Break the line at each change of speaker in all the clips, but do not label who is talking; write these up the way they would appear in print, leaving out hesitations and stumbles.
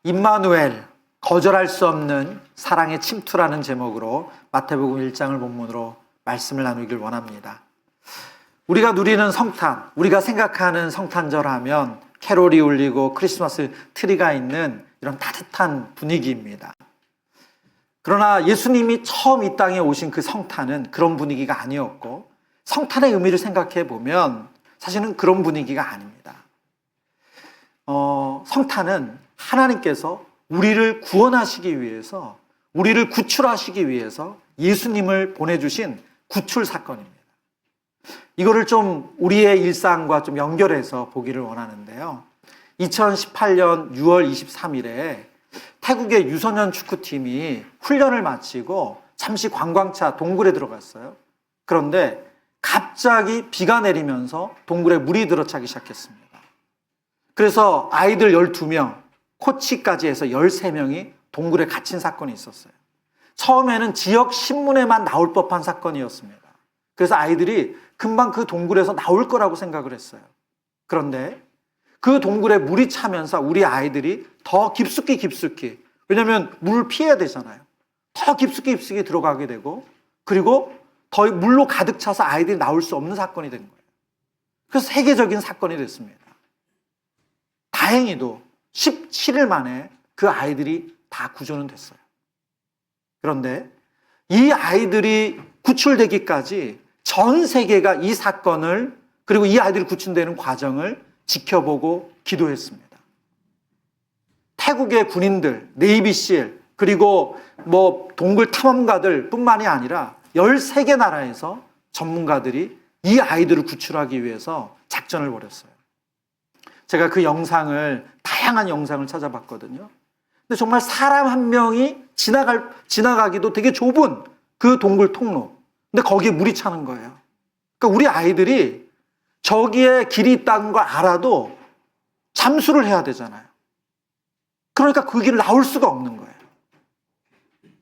임마누엘, 거절할 수 없는 사랑의 침투라는 제목으로 마태복음 1장을 본문으로 말씀을 나누길 원합니다. 우리가 누리는 성탄, 우리가 생각하는 성탄절 하면 캐롤이 울리고 크리스마스 트리가 있는 이런 따뜻한 분위기입니다. 그러나 예수님이 처음 이 땅에 오신 그 성탄은 그런 분위기가 아니었고, 성탄의 의미를 생각해 보면 사실은 그런 분위기가 아닙니다. 성탄은 하나님께서 우리를 구원하시기 위해서, 우리를 구출하시기 위해서 예수님을 보내주신 구출 사건입니다. 이거를 좀 우리의 일상과 좀 연결해서 보기를 원하는데요. 2018년 6월 23일에 태국의 유소년 축구팀이 훈련을 마치고 잠시 관광차 동굴에 들어갔어요. 그런데 갑자기 비가 내리면서 동굴에 물이 들어차기 시작했습니다. 그래서 아이들 12명, 코치까지 해서 13명이 동굴에 갇힌 사건이 있었어요. 처음에는 지역 신문에만 나올 법한 사건이었습니다. 그래서 아이들이 금방 그 동굴에서 나올 거라고 생각을 했어요. 그런데 그 동굴에 물이 차면서 우리 아이들이 더 깊숙이, 왜냐하면 물을 피해야 되잖아요. 더 깊숙이 들어가게 되고, 그리고 더 물로 가득 차서 아이들이 나올 수 없는 사건이 된 거예요. 그래서 세계적인 사건이 됐습니다. 다행히도 17일 만에 그 아이들이 다 구조는 됐어요. 그런데 이 아이들이 구출되기까지 전 세계가 이 사건을, 그리고 이 아이들이 구출되는 과정을 지켜보고 기도했습니다. 태국의 군인들, 네이비실, 그리고 동굴 탐험가들 뿐만이 아니라 13개 나라에서 전문가들이 이 아이들을 구출하기 위해서 작전을 벌였어요. 제가 그 영상을, 다양한 영상을 찾아봤거든요. 근데 정말 사람 한 명이 지나가기도 되게 좁은 그 동굴 통로. 근데 거기에 물이 차는 거예요. 그러니까 우리 아이들이 저기에 길이 있다는 걸 알아도 잠수를 해야 되잖아요. 그러니까 그 길을 나올 수가 없는 거예요.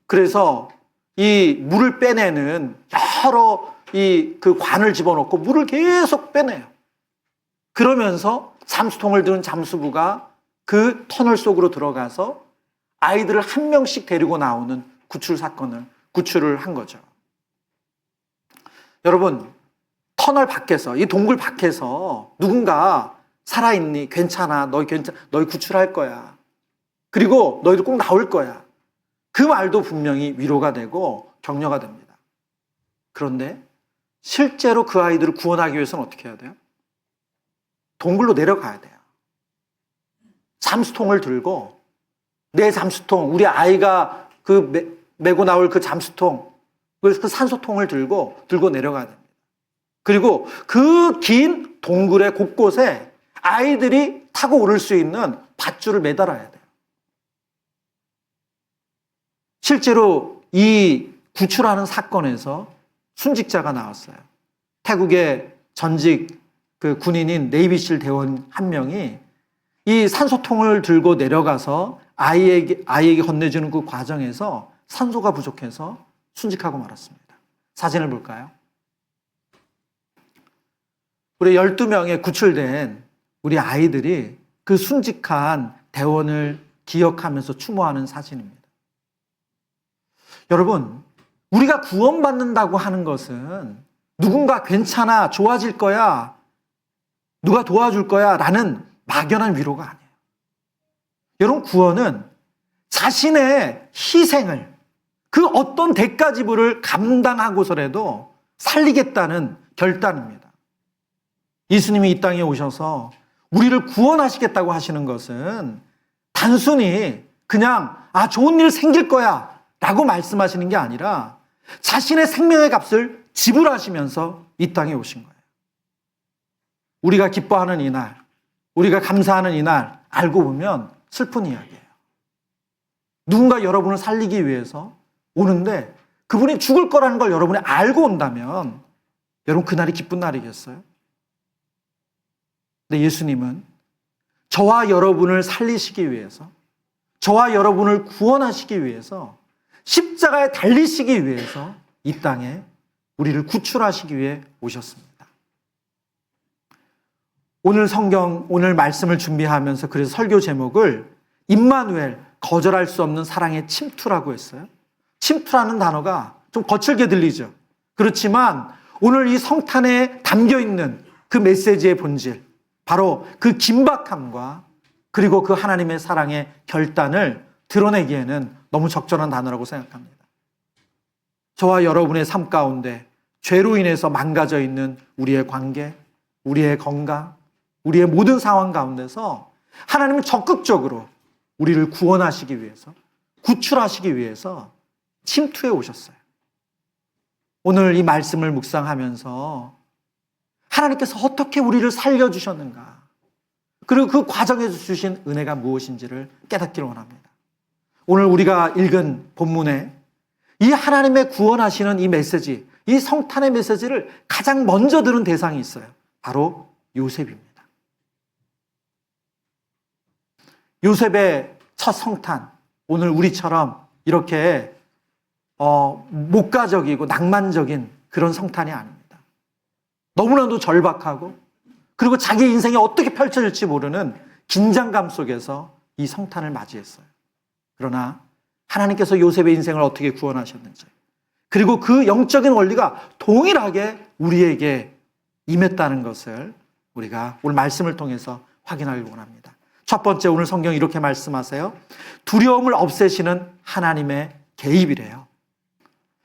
그래서 이 물을 빼내는 여러 그 관을 집어넣고 물을 계속 빼내요. 그러면서 잠수통을 든 잠수부가 그 터널 속으로 들어가서 아이들을 한 명씩 데리고 나오는 구출을 한 거죠. 여러분, 터널 밖에서, 이 동굴 밖에서 누군가 살아있니? 괜찮아. 너희 구출할 거야. 그리고 너희들 꼭 나올 거야. 그 말도 분명히 위로가 되고 격려가 됩니다. 그런데 실제로 그 아이들을 구원하기 위해서는 어떻게 해야 돼요? 동굴로 내려가야 돼요. 잠수통을 들고, 내 잠수통, 우리 아이가 메고 나올 그 잠수통, 그 산소통을 들고 내려가야 됩니다. 그리고 그 긴 동굴의 곳곳에 아이들이 타고 오를 수 있는 밧줄을 매달아야 돼요. 실제로 이 구출하는 사건에서 순직자가 나왔어요. 태국의 전직 그 군인인 네이비실 대원 한 명이 이 산소통을 들고 내려가서 아이에게 건네주는 그 과정에서 산소가 부족해서 순직하고 말았습니다. 사진을 볼까요? 우리 12명의 구출된 우리 아이들이 그 순직한 대원을 기억하면서 추모하는 사진입니다. 여러분, 우리가 구원받는다고 하는 것은 누군가 괜찮아, 좋아질 거야, 누가 도와줄 거야 라는 막연한 위로가 아니에요. 여러분, 구원은 자신의 희생을, 그 어떤 대가 지불을 감당하고서라도 살리겠다는 결단입니다. 예수님이 이 땅에 오셔서 우리를 구원하시겠다고 하시는 것은 단순히 그냥 좋은 일 생길 거야 라고 말씀하시는 게 아니라 자신의 생명의 값을 지불하시면서 이 땅에 오신 거예요. 우리가 기뻐하는 이날, 우리가 감사하는 이날 알고 보면 슬픈 이야기예요. 누군가 여러분을 살리기 위해서 오는데 그분이 죽을 거라는 걸 여러분이 알고 온다면 여러분 그날이 기쁜 날이겠어요? 근데 예수님은 저와 여러분을 살리시기 위해서, 저와 여러분을 구원하시기 위해서, 십자가에 달리시기 위해서 이 땅에 우리를 구출하시기 위해 오셨습니다. 오늘 말씀을 준비하면서 그래서 설교 제목을 임마누엘, 거절할 수 없는 사랑의 침투라고 했어요. 침투라는 단어가 좀 거칠게 들리죠. 그렇지만 오늘 이 성탄에 담겨있는 그 메시지의 본질, 바로 그 긴박함과 그리고 그 하나님의 사랑의 결단을 드러내기에는 너무 적절한 단어라고 생각합니다. 저와 여러분의 삶 가운데 죄로 인해서 망가져 있는 우리의 관계, 우리의 건강, 우리의 모든 상황 가운데서 하나님은 적극적으로 우리를 구원하시기 위해서, 구출하시기 위해서 침투해 오셨어요. 오늘 이 말씀을 묵상하면서 하나님께서 어떻게 우리를 살려주셨는가, 그리고 그 과정에서 주신 은혜가 무엇인지를 깨닫기를 원합니다. 오늘 우리가 읽은 본문에 이 하나님의 구원하시는 이 메시지, 이 성탄의 메시지를 가장 먼저 들은 대상이 있어요. 바로 요셉입니다. 요셉의 첫 성탄, 오늘 우리처럼 이렇게 목가적이고 낭만적인 그런 성탄이 아닙니다. 너무나도 절박하고 그리고 자기 인생이 어떻게 펼쳐질지 모르는 긴장감 속에서 이 성탄을 맞이했어요. 그러나 하나님께서 요셉의 인생을 어떻게 구원하셨는지, 그리고 그 영적인 원리가 동일하게 우리에게 임했다는 것을 우리가 오늘 말씀을 통해서 확인하길 원합니다. 첫 번째, 오늘 성경이 이렇게 말씀하세요. 두려움을 없애시는 하나님의 개입이래요.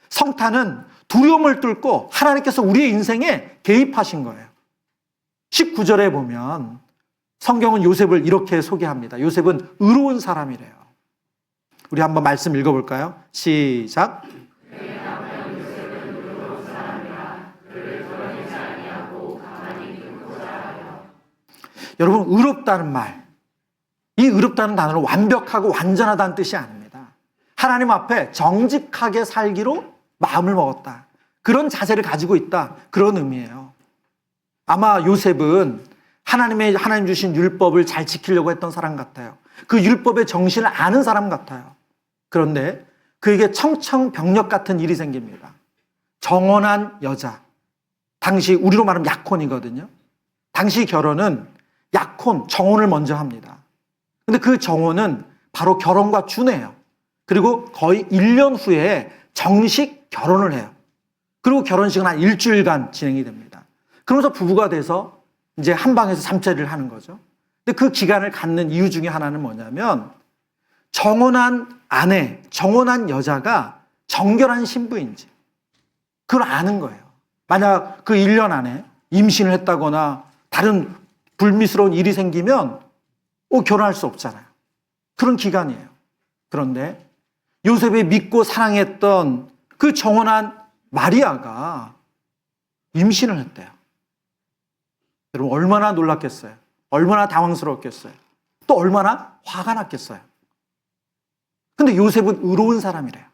성탄은 두려움을 뚫고 하나님께서 우리의 인생에 개입하신 거예요. 19절에 보면 성경은 요셉을 이렇게 소개합니다. 요셉은 의로운 사람이래요. 우리 한번 말씀 읽어볼까요? 시작. 여러분, 의롭다는 말, 이 의롭다는 단어는 완벽하고 완전하다는 뜻이 아닙니다. 하나님 앞에 정직하게 살기로 마음을 먹었다, 그런 자세를 가지고 있다, 그런 의미예요. 아마 요셉은 하나님 주신 율법을 잘 지키려고 했던 사람 같아요. 그 율법의 정신을 아는 사람 같아요. 그런데 그에게 청천벽력 같은 일이 생깁니다. 정혼한 여자, 당시 우리로 말하면 약혼이거든요. 당시 결혼은 약혼, 정혼을 먼저 합니다. 근데 그 정혼은 바로 결혼과 준해요. 그리고 거의 1년 후에 정식 결혼을 해요. 그리고 결혼식은 한 일주일간 진행이 됩니다. 그러면서 부부가 돼서 이제 한 방에서 잠자리를 하는 거죠. 근데 그 기간을 갖는 이유 중에 하나는 뭐냐면, 정혼한 아내, 정혼한 여자가 정결한 신부인지 그걸 아는 거예요. 만약 그 1년 안에 임신을 했다거나 다른 불미스러운 일이 생기면 결혼할 수 없잖아요. 그런 기간이에요. 그런데 요셉이 믿고 사랑했던 그 정혼한 마리아가 임신을 했대요. 여러분, 얼마나 놀랐겠어요? 얼마나 당황스러웠겠어요? 또 얼마나 화가 났겠어요? 근데 요셉은 의로운 사람이래요.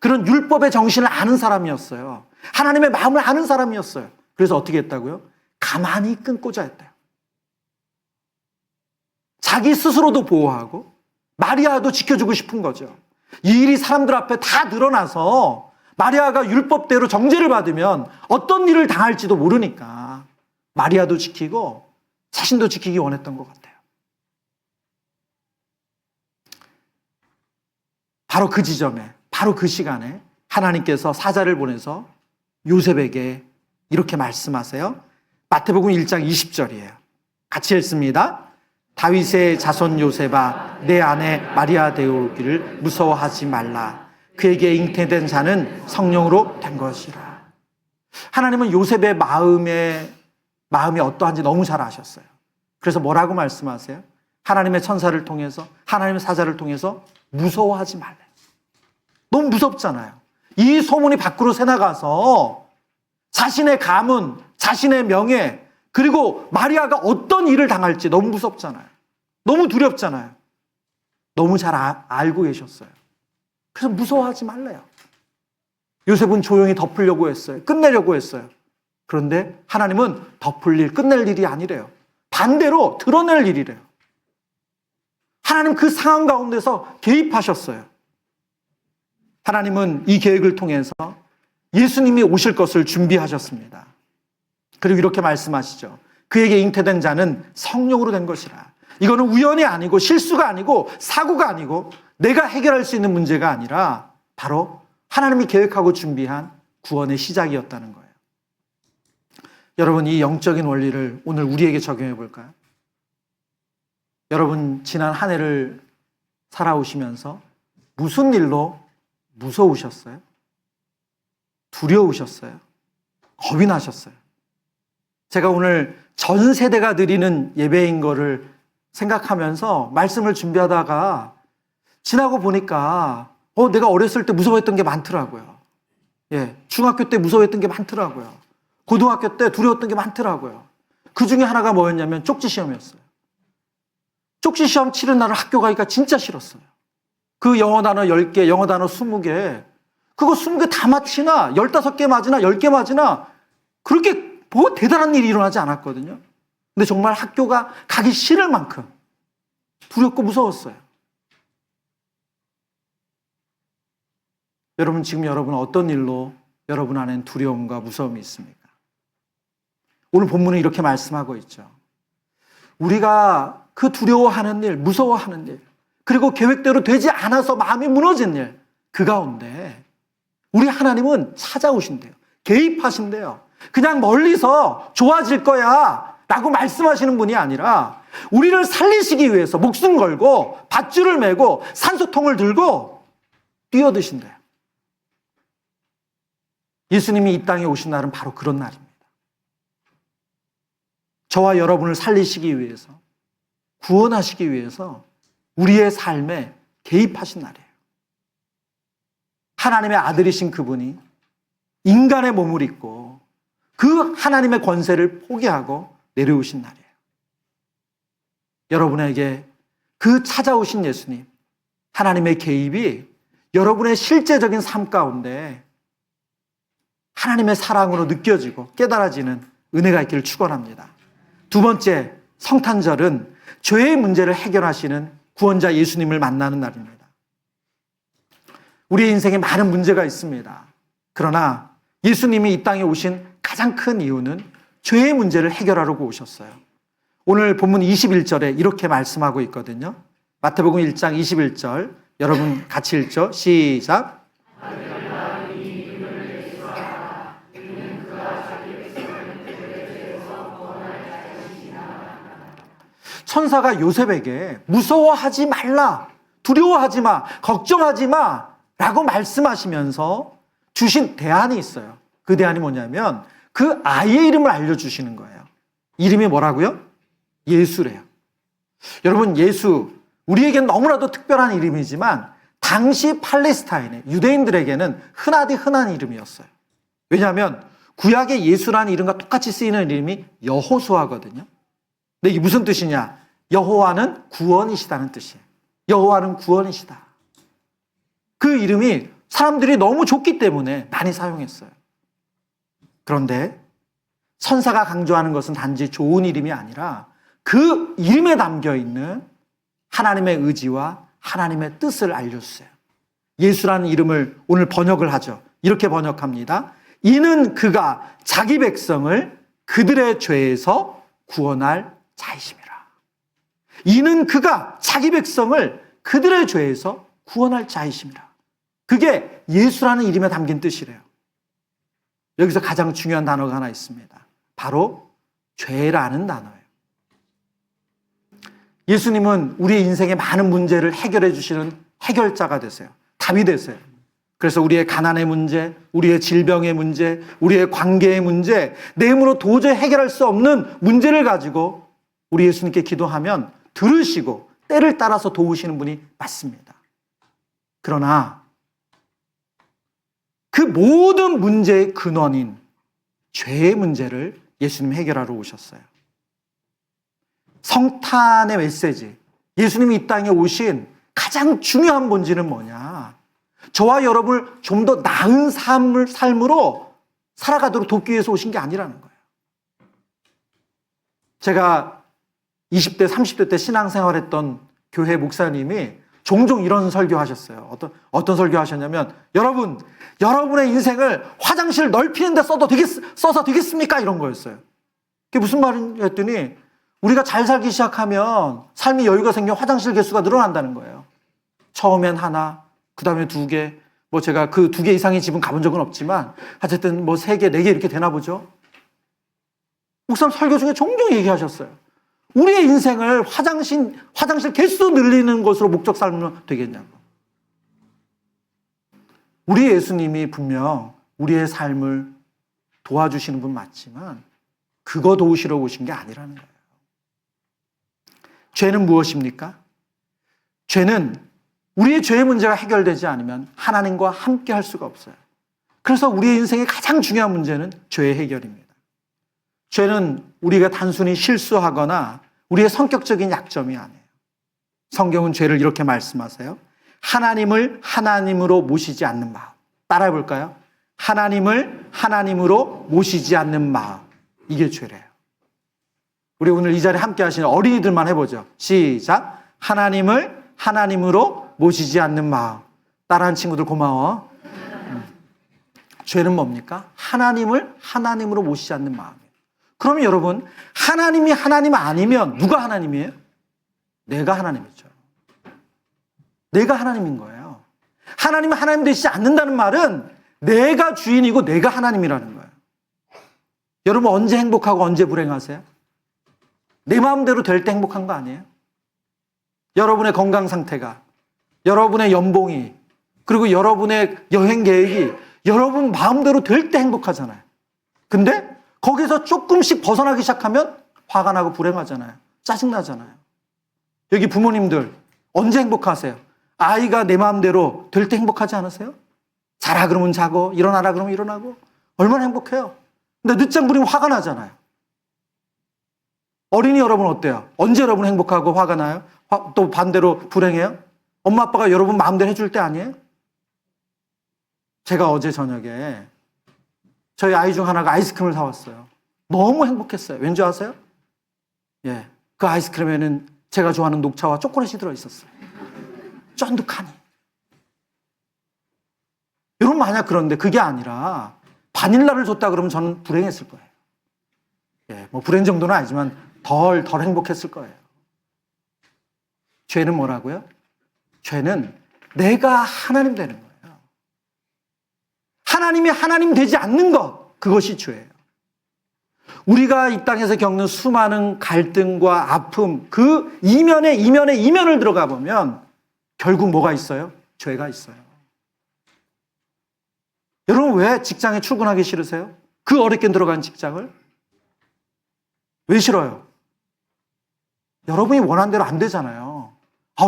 그런 율법의 정신을 아는 사람이었어요. 하나님의 마음을 아는 사람이었어요. 그래서 어떻게 했다고요? 가만히 끊고자 했대요. 자기 스스로도 보호하고 마리아도 지켜주고 싶은 거죠. 이 일이 사람들 앞에 다 드러나서 마리아가 율법대로 정죄를 받으면 어떤 일을 당할지도 모르니까 마리아도 지키고 자신도 지키기 원했던 것 같아요. 바로 그 지점에, 바로 그 시간에 하나님께서 사자를 보내서 요셉에게 이렇게 말씀하세요. 마태복음 1장 20절이에요. 같이 읽습니다. 다윗의 자손 요셉아, 내 아내 마리아 되오기를 무서워하지 말라. 그에게 잉태된 자는 성령으로 된 것이라. 하나님은 요셉의 마음이 어떠한지 너무 잘 아셨어요. 그래서 뭐라고 말씀하세요? 하나님의 천사를 통해서, 하나님의 사자를 통해서 무서워하지 말래. 너무 무섭잖아요. 이 소문이 밖으로 새나가서 자신의 가문, 자신의 명예, 그리고 마리아가 어떤 일을 당할지 너무 무섭잖아요. 너무 두렵잖아요. 너무 잘 알고 계셨어요. 그래서 무서워하지 말래요. 요셉은 조용히 덮으려고 했어요. 끝내려고 했어요. 그런데 하나님은 덮을 일, 끝낼 일이 아니래요. 반대로 드러낼 일이래요. 하나님 그 상황 가운데서 개입하셨어요. 하나님은 이 계획을 통해서 예수님이 오실 것을 준비하셨습니다. 그리고 이렇게 말씀하시죠. 그에게 잉태된 자는 성령으로 된 것이라. 이거는 우연이 아니고 실수가 아니고 사고가 아니고 내가 해결할 수 있는 문제가 아니라 바로 하나님이 계획하고 준비한 구원의 시작이었다는 거예요. 여러분, 이 영적인 원리를 오늘 우리에게 적용해 볼까요? 여러분, 지난 한 해를 살아오시면서 무슨 일로 무서우셨어요? 두려우셨어요? 겁이 나셨어요? 제가 오늘 전 세대가 드리는 예배인 거를 생각하면서 말씀을 준비하다가 지나고 보니까 내가 어렸을 때 무서워했던 게 많더라고요. 중학교 때 무서워했던 게 많더라고요. 고등학교 때 두려웠던 게 많더라고요. 그 중에 하나가 뭐였냐면 쪽지 시험이었어요. 쪽지 시험 치른 날은 학교 가기가 진짜 싫었어요. 그 영어 단어 10개, 영어 단어 20개, 그거 20개 다 맞히나 15개 맞으나 10개 맞으나 그렇게 뭐 대단한 일이 일어나지 않았거든요. 근데 정말 학교가 가기 싫을 만큼 두렵고 무서웠어요. 여러분, 지금 여러분은 어떤 일로 여러분 안엔 두려움과 무서움이 있습니까? 오늘 본문은 이렇게 말씀하고 있죠. 우리가 그 두려워하는 일, 무서워하는 일, 그리고 계획대로 되지 않아서 마음이 무너진 일, 그 가운데 우리 하나님은 찾아오신대요. 개입하신대요. 그냥 멀리서 좋아질 거야 라고 말씀하시는 분이 아니라 우리를 살리시기 위해서 목숨 걸고 밧줄을 메고 산소통을 들고 뛰어드신대요. 예수님이 이 땅에 오신 날은 바로 그런 날입니다. 저와 여러분을 살리시기 위해서, 구원하시기 위해서 우리의 삶에 개입하신 날이에요. 하나님의 아들이신 그분이 인간의 몸을 입고 그 하나님의 권세를 포기하고 내려오신 날이에요. 여러분에게 그 찾아오신 예수님, 하나님의 개입이 여러분의 실제적인 삶 가운데 하나님의 사랑으로 느껴지고 깨달아지는 은혜가 있기를 축원합니다. 두 번째, 성탄절은 죄의 문제를 해결하시는 구원자 예수님을 만나는 날입니다. 우리의 인생에 많은 문제가 있습니다. 그러나 예수님이 이 땅에 오신 가장 큰 이유는 죄의 문제를 해결하려고 오셨어요. 오늘 본문 21절에 이렇게 말씀하고 있거든요. 마태복음 1장 21절, 여러분 같이 읽죠. 시작. 천사가 요셉에게 무서워하지 말라, 두려워하지 마, 걱정하지 마 라고 말씀하시면서 주신 대안이 있어요. 그 대안이 뭐냐면 그 아이의 이름을 알려주시는 거예요. 이름이 뭐라고요? 예수래요. 여러분, 예수, 우리에겐 너무나도 특별한 이름이지만 당시 팔레스타인의 유대인들에게는 흔하디 흔한 이름이었어요. 왜냐하면 구약의 예수라는 이름과 똑같이 쓰이는 이름이 여호수아거든요. 근데 이게 무슨 뜻이냐? 여호와는 구원이시다는 뜻이에요. 여호와는 구원이시다. 그 이름이 사람들이 너무 좋기 때문에 많이 사용했어요. 그런데 선사가 강조하는 것은 단지 좋은 이름이 아니라 그 이름에 담겨있는 하나님의 의지와 하나님의 뜻을 알려주세요. 예수라는 이름을 오늘 번역을 하죠. 이렇게 번역합니다. 이는 그가 자기 백성을 그들의 죄에서 구원할 자이심이라. 이는 그가 자기 백성을 그들의 죄에서 구원할 자이심이라. 그게 예수라는 이름에 담긴 뜻이래요. 여기서 가장 중요한 단어가 하나 있습니다. 바로 죄라는 단어예요. 예수님은 우리의 인생의 많은 문제를 해결해 주시는 해결자가 되세요. 답이 되세요. 그래서 우리의 가난의 문제, 우리의 질병의 문제, 우리의 관계의 문제, 내 힘으로 도저히 해결할 수 없는 문제를 가지고 우리 예수님께 기도하면 들으시고 때를 따라서 도우시는 분이 맞습니다. 그러나 그 모든 문제의 근원인 죄의 문제를 예수님이 해결하러 오셨어요. 성탄의 메시지, 예수님이 이 땅에 오신 가장 중요한 본질은 뭐냐? 저와 여러분을 좀 더 나은 삶으로 살아가도록 돕기 위해서 오신 게 아니라는 거예요. 제가 20대, 30대 때 신앙생활했던 교회 목사님이 종종 이런 설교하셨어요. 어떤 설교하셨냐면, 여러분의 인생을 화장실 넓히는 데 써서 되겠습니까? 이런 거였어요. 그게 무슨 말이냐 했더니, 우리가 잘 살기 시작하면 삶이 여유가 생겨 화장실 개수가 늘어난다는 거예요. 처음엔 하나, 그 다음에 2개, 뭐 제가 그 2개 이상의 집은 가본 적은 없지만 어쨌든 뭐 3개, 4개 이렇게 되나 보죠. 목사님 설교 중에 종종 얘기하셨어요. 우리의 인생을 화장실 개수 늘리는 것으로 목적 삼으면 되겠냐고. 우리 예수님이 분명 우리의 삶을 도와주시는 분 맞지만 그거 도우시러 오신 게 아니라는 거예요. 죄는 무엇입니까? 죄는 우리의 죄의 문제가 해결되지 않으면 하나님과 함께 할 수가 없어요. 그래서 우리의 인생의 가장 중요한 문제는 죄의 해결입니다. 죄는 우리가 단순히 실수하거나 우리의 성격적인 약점이 아니에요. 성경은 죄를 이렇게 말씀하세요. 하나님을 하나님으로 모시지 않는 마음. 따라해 볼까요? 하나님을 하나님으로 모시지 않는 마음. 이게 죄래요. 우리 오늘 이 자리에 함께 하시는 어린이들만 해보죠. 시작. 하나님을 하나님으로 모시지 않는 마음. 따라하는 친구들 고마워. 죄는 뭡니까? 하나님을 하나님으로 모시지 않는 마음이에요. 그러면 여러분, 하나님이 하나님 아니면 누가 하나님이에요? 내가 하나님이죠. 내가 하나님인 거예요. 하나님은 하나님 되시지 않는다는 말은 내가 주인이고 내가 하나님이라는 거예요. 여러분 언제 행복하고 언제 불행하세요? 내 마음대로 될 때 행복한 거 아니에요? 여러분의 건강 상태가, 여러분의 연봉이, 그리고 여러분의 여행 계획이 여러분 마음대로 될 때 행복하잖아요. 근데 거기서 조금씩 벗어나기 시작하면 화가 나고 불행하잖아요. 짜증나잖아요. 여기 부모님들 언제 행복하세요? 아이가 내 마음대로 될 때 행복하지 않으세요? 자라 그러면 자고 일어나라 그러면 일어나고 얼마나 행복해요. 근데 늦잠 부리면 화가 나잖아요. 어린이 여러분 어때요? 언제 여러분 행복하고 화가 나요? 또 반대로 불행해요? 엄마 아빠가 여러분 마음대로 해줄 때 아니에요? 제가 어제 저녁에 저희 아이 중 하나가 아이스크림을 사왔어요. 너무 행복했어요. 왠지 아세요? 예, 그 아이스크림에는 제가 좋아하는 녹차와 초콜릿이 들어있었어요. 쫀득하니. 여러분 만약 그런데 그게 아니라 바닐라를 줬다 그러면 저는 불행했을 거예요. 예, 뭐 불행 정도는 아니지만 덜 행복했을 거예요. 죄는 뭐라고요? 죄는 내가 하나님 되는 거예요. 하나님이 하나님 되지 않는 것, 그것이 죄예요. 우리가 이 땅에서 겪는 수많은 갈등과 아픔, 그 이면을 들어가 보면 결국 뭐가 있어요? 죄가 있어요. 여러분 왜 직장에 출근하기 싫으세요? 그 어렵게 들어간 직장을? 왜 싫어요? 여러분이 원하는 대로 안 되잖아요.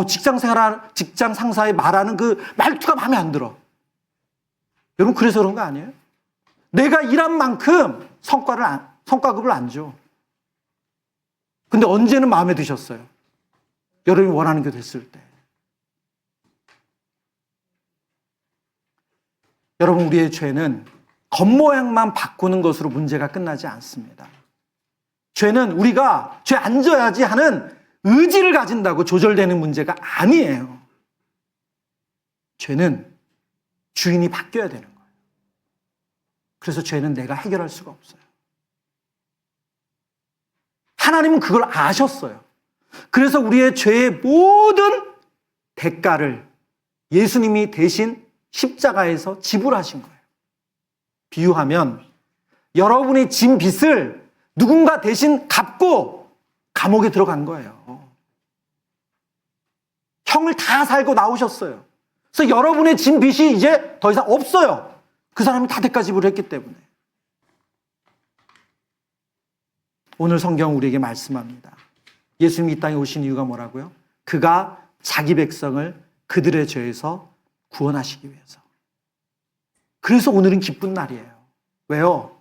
직장 상사의 말하는 그 말투가 마음에 안 들어. 여러분 그래서 그런 거 아니에요? 내가 일한 만큼 성과급을 안 줘. 근데 언제는 마음에 드셨어요? 여러분이 원하는 게 됐을 때. 여러분 우리의 죄는 겉모양만 바꾸는 것으로 문제가 끝나지 않습니다. 죄는 우리가 죄 안 져야지 하는 의지를 가진다고 조절되는 문제가 아니에요. 죄는 주인이 바뀌어야 되는 거예요. 그래서 죄는 내가 해결할 수가 없어요. 하나님은 그걸 아셨어요. 그래서 우리의 죄의 모든 대가를 예수님이 대신 십자가에서 지불하신 거예요. 비유하면 여러분의 진 빚을 누군가 대신 갚고 감옥에 들어간 거예요. 형을 다 살고 나오셨어요. 그래서 여러분의 진 빚이 이제 더 이상 없어요. 그 사람이 다 대가 지불을 했기 때문에. 오늘 성경 우리에게 말씀합니다. 예수님이 이 땅에 오신 이유가 뭐라고요? 그가 자기 백성을 그들의 죄에서 구원하시기 위해서. 그래서 오늘은 기쁜 날이에요. 왜요?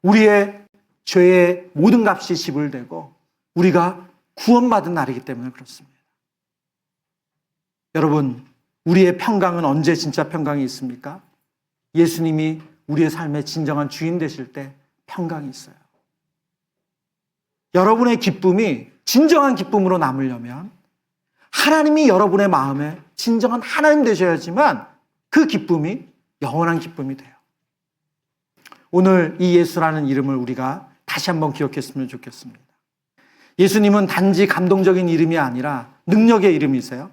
우리의 죄의 모든 값이 지불되고 우리가 구원받은 날이기 때문에 그렇습니다. 여러분, 우리의 평강은 언제 진짜 평강이 있습니까? 예수님이 우리의 삶의 진정한 주인 되실 때 평강이 있어요. 여러분의 기쁨이 진정한 기쁨으로 남으려면 하나님이 여러분의 마음에 진정한 하나님 되셔야지만 그 기쁨이 영원한 기쁨이 돼요. 오늘 이 예수라는 이름을 우리가 다시 한번 기억했으면 좋겠습니다. 예수님은 단지 감동적인 이름이 아니라 능력의 이름이세요.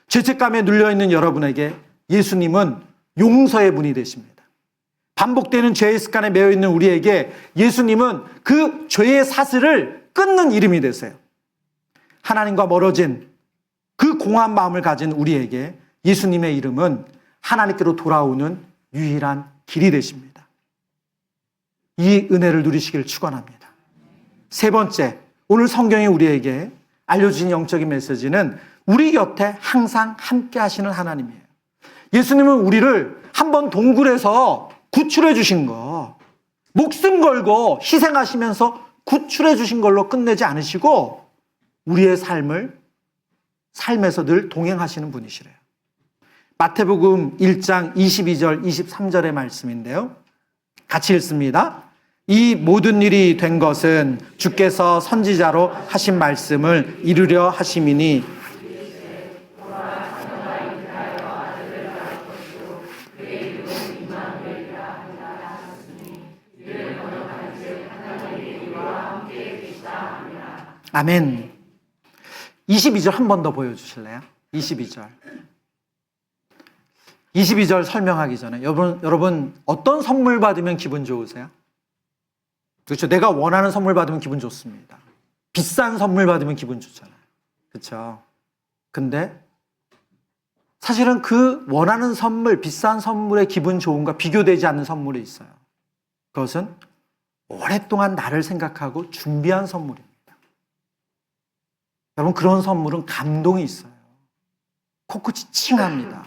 죄책감에 눌려있는 여러분에게 예수님은 용서의 분이 되십니다. 반복되는 죄의 습관에 매여있는 우리에게 예수님은 그 죄의 사슬을 끊는 이름이 되세요. 하나님과 멀어진 그 공허한 마음을 가진 우리에게 예수님의 이름은 하나님께로 돌아오는 유일한 길이 되십니다. 이 은혜를 누리시길 축원합니다. 세 번째, 오늘 성경이 우리에게 알려주신 영적인 메시지는 우리 곁에 항상 함께 하시는 하나님이에요. 예수님은 우리를 한번 동굴에서 구출해 주신 거, 목숨 걸고 희생하시면서 구출해 주신 걸로 끝내지 않으시고 우리의 삶에서 늘 동행하시는 분이시래요. 마태복음 1장 22절 23절의 말씀인데요. 같이 읽습니다. 이 모든 일이 된 것은 주께서 선지자로 하신 말씀을 이루려 하심이니 아멘. 22절 한 번 더 보여주실래요? 22절. 22절 설명하기 전에 여러분 어떤 선물 받으면 기분 좋으세요? 그렇죠. 내가 원하는 선물 받으면 기분 좋습니다. 비싼 선물 받으면 기분 좋잖아요. 그렇죠. 근데 사실은 그 원하는 선물, 비싼 선물의 기분 좋음과 비교되지 않는 선물이 있어요. 그것은 오랫동안 나를 생각하고 준비한 선물입니다. 여러분, 그런 선물은 감동이 있어요. 코끝이 찡합니다.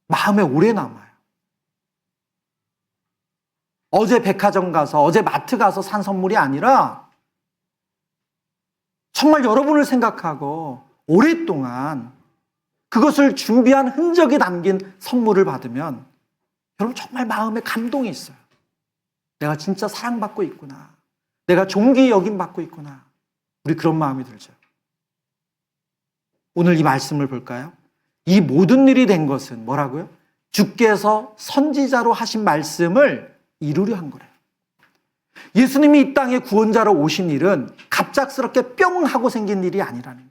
마음에 오래 남아요. 어제 백화점 가서, 어제 마트 가서 산 선물이 아니라 정말 여러분을 생각하고 오랫동안 그것을 준비한 흔적이 담긴 선물을 받으면 여러분 정말 마음에 감동이 있어요. 내가 진짜 사랑받고 있구나. 내가 존귀 여김받고 있구나. 우리 그런 마음이 들죠. 오늘 이 말씀을 볼까요? 이 모든 일이 된 것은 뭐라고요? 주께서 선지자로 하신 말씀을 이루려 한 거래요. 예수님이 이 땅에 구원자로 오신 일은 갑작스럽게 뿅 하고 생긴 일이 아니라는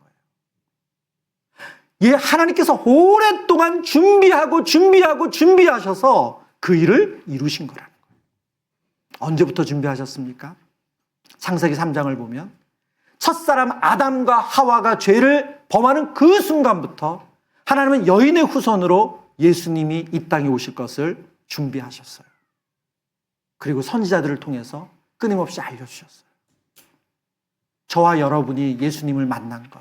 거예요. 하나님께서 오랫동안 준비하셔서 그 일을 이루신 거라는 거예요. 언제부터 준비하셨습니까? 창세기 3장을 보면 첫사람 아담과 하와가 죄를 범하는 그 순간부터 하나님은 여인의 후손으로 예수님이 이 땅에 오실 것을 준비하셨어요. 그리고 선지자들을 통해서 끊임없이 알려주셨어요. 저와 여러분이 예수님을 만난 것,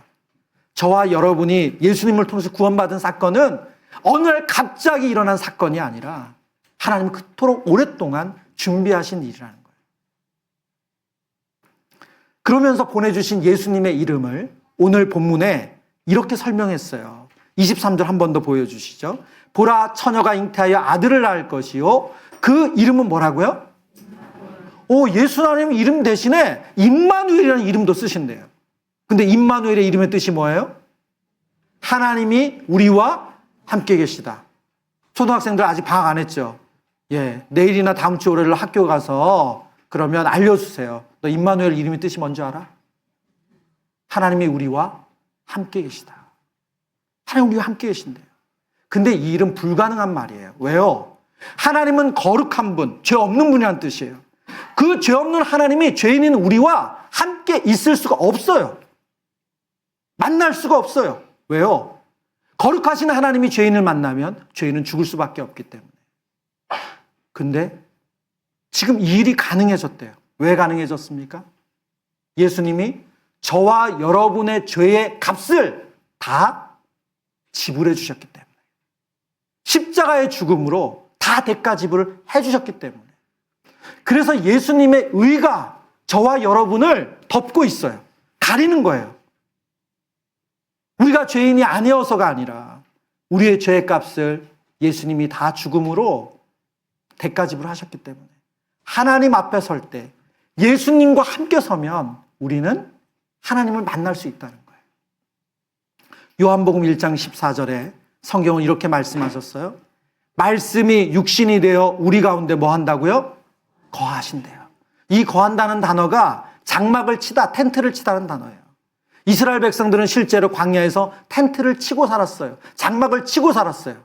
저와 여러분이 예수님을 통해서 구원받은 사건은 어느 날 갑자기 일어난 사건이 아니라 하나님은 그토록 오랫동안 준비하신 일이라는 거예요. 그러면서 보내주신 예수님의 이름을 오늘 본문에 이렇게 설명했어요. 23절 한 번 더 보여주시죠. 보라, 처녀가 잉태하여 아들을 낳을 것이요. 그 이름은 뭐라고요? 예수 하나님 이름 대신에 임마누엘이라는 이름도 쓰신대요. 근데 임마누엘의 이름의 뜻이 뭐예요? 하나님이 우리와 함께 계시다. 초등학생들 아직 방학 안 했죠? 내일이나 다음 주 월요일 학교 가서 그러면 알려주세요. 너 임마누엘 이름의 뜻이 뭔지 알아? 하나님이 우리와 함께 계시다. 하나님 우리와 함께 계신대요. 근데 이 일은 불가능한 말이에요. 왜요? 하나님은 거룩한 분, 죄 없는 분이라는 뜻이에요. 그 죄 없는 하나님이 죄인인 우리와 함께 있을 수가 없어요. 만날 수가 없어요. 왜요? 거룩하신 하나님이 죄인을 만나면 죄인은 죽을 수밖에 없기 때문에. 근데 지금 이 일이 가능해졌대요. 왜 가능해졌습니까? 예수님이 저와 여러분의 죄의 값을 다 지불해 주셨기 때문에. 십자가의 죽음으로 다 대가 지불을 해주셨기 때문에. 그래서 예수님의 의가 저와 여러분을 덮고 있어요. 가리는 거예요. 우리가 죄인이 아니어서가 아니라 우리의 죄의 값을 예수님이 다 죽음으로 대가 지불하셨기 때문에 하나님 앞에 설 때 예수님과 함께 서면 우리는 하나님을 만날 수 있다는 거예요. 요한복음 1장 14절에 성경은 이렇게 말씀하셨어요. 말씀이 육신이 되어 우리 가운데 뭐 한다고요? 거하신대요. 이 거한다는 단어가 장막을 치다, 텐트를 치다는 단어예요. 이스라엘 백성들은 실제로 광야에서 텐트를 치고 살았어요. 장막을 치고 살았어요.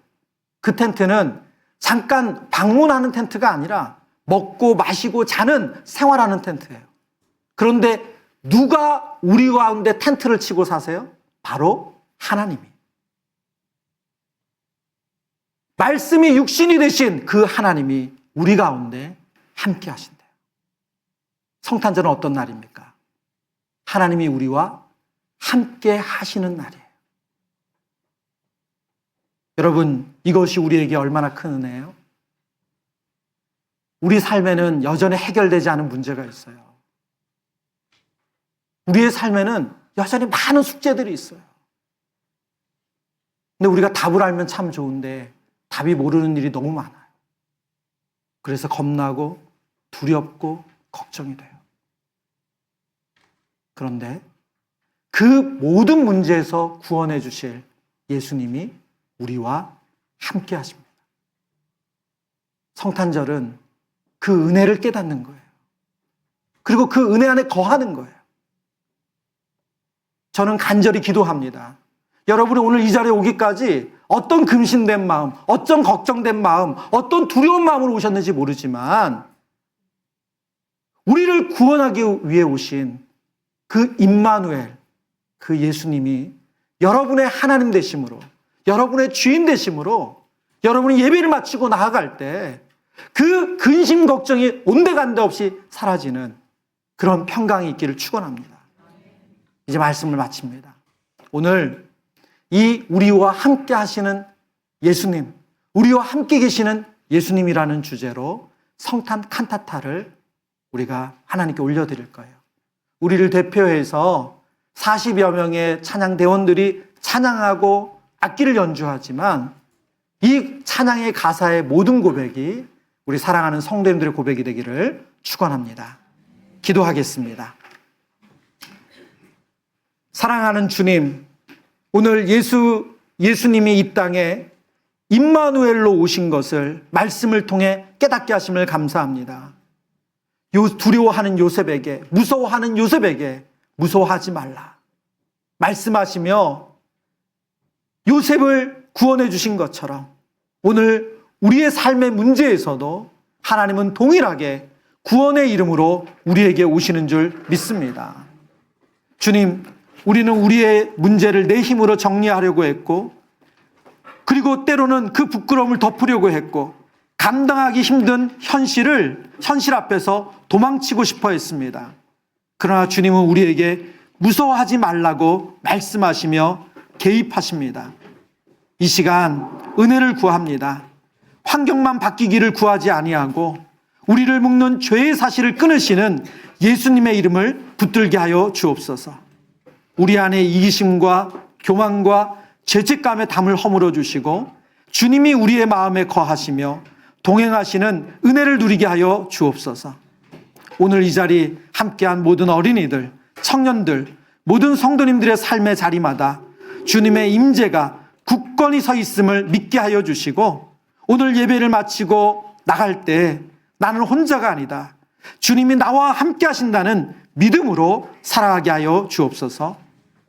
그 텐트는 잠깐 방문하는 텐트가 아니라 먹고 마시고 자는 생활하는 텐트예요. 그런데 누가 우리 가운데 텐트를 치고 사세요? 바로 하나님이. 말씀이 육신이 되신 그 하나님이 우리 가운데 함께 하신대요. 성탄절은 어떤 날입니까? 하나님이 우리와 함께 하시는 날이에요. 여러분, 이것이 우리에게 얼마나 큰 은혜예요? 우리 삶에는 여전히 해결되지 않은 문제가 있어요. 우리의 삶에는 여전히 많은 숙제들이 있어요. 근데 우리가 답을 알면 참 좋은데 답이 모르는 일이 너무 많아요. 그래서 겁나고 두렵고 걱정이 돼요. 그런데 그 모든 문제에서 구원해 주실 예수님이 우리와 함께 하십니다. 성탄절은 그 은혜를 깨닫는 거예요. 그리고 그 은혜 안에 거하는 거예요. 저는 간절히 기도합니다. 여러분이 오늘 이 자리에 오기까지 어떤 금신된 마음, 어떤 걱정된 마음, 어떤 두려운 마음으로 오셨는지 모르지만 우리를 구원하기 위해 오신 그 임마누엘, 그 예수님이 여러분의 하나님 되심으로, 여러분의 주인 되심으로 여러분이 예배를 마치고 나아갈 때 그 근심 걱정이 온데간데 없이 사라지는 그런 평강이 있기를 축원합니다. 이제 말씀을 마칩니다. 오늘 이 우리와 함께 하시는 예수님, 우리와 함께 계시는 예수님이라는 주제로 성탄 칸타타를 우리가 하나님께 올려드릴 거예요. 우리를 대표해서 40여 명의 찬양대원들이 찬양하고 악기를 연주하지만 이 찬양의 가사의 모든 고백이 우리 사랑하는 성도님들의 고백이 되기를 축원합니다. 기도하겠습니다. 사랑하는 주님, 오늘 예수님이 이 땅에 임마누엘로 오신 것을 말씀을 통해 깨닫게 하심을 감사합니다. 두려워하는 요셉에게, 무서워하는 요셉에게 무서워하지 말라 말씀하시며 요셉을 구원해 주신 것처럼 오늘 우리의 삶의 문제에서도 하나님은 동일하게 구원의 이름으로 우리에게 오시는 줄 믿습니다. 주님, 우리는 우리의 문제를 내 힘으로 정리하려고 했고, 그리고 때로는 그 부끄러움을 덮으려고 했고, 감당하기 힘든 현실 앞에서 도망치고 싶어 했습니다. 그러나 주님은 우리에게 무서워하지 말라고 말씀하시며 개입하십니다. 이 시간 은혜를 구합니다. 환경만 바뀌기를 구하지 아니하고 우리를 묶는 죄의 사실을 끊으시는 예수님의 이름을 붙들게 하여 주옵소서. 우리 안에 이기심과 교만과 죄책감의 담을 허물어 주시고 주님이 우리의 마음에 거하시며 동행하시는 은혜를 누리게 하여 주옵소서. 오늘 이 자리 함께한 모든 어린이들, 청년들, 모든 성도님들의 삶의 자리마다 주님의 임재가 굳건히 서 있음을 믿게 하여 주시고 오늘 예배를 마치고 나갈 때 나는 혼자가 아니다, 주님이 나와 함께 하신다는 믿음으로 살아가게 하여 주옵소서.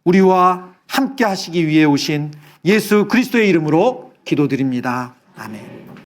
우리와 함께 하시기 위해 오신 예수 그리스도의 이름으로 기도드립니다. 아멘.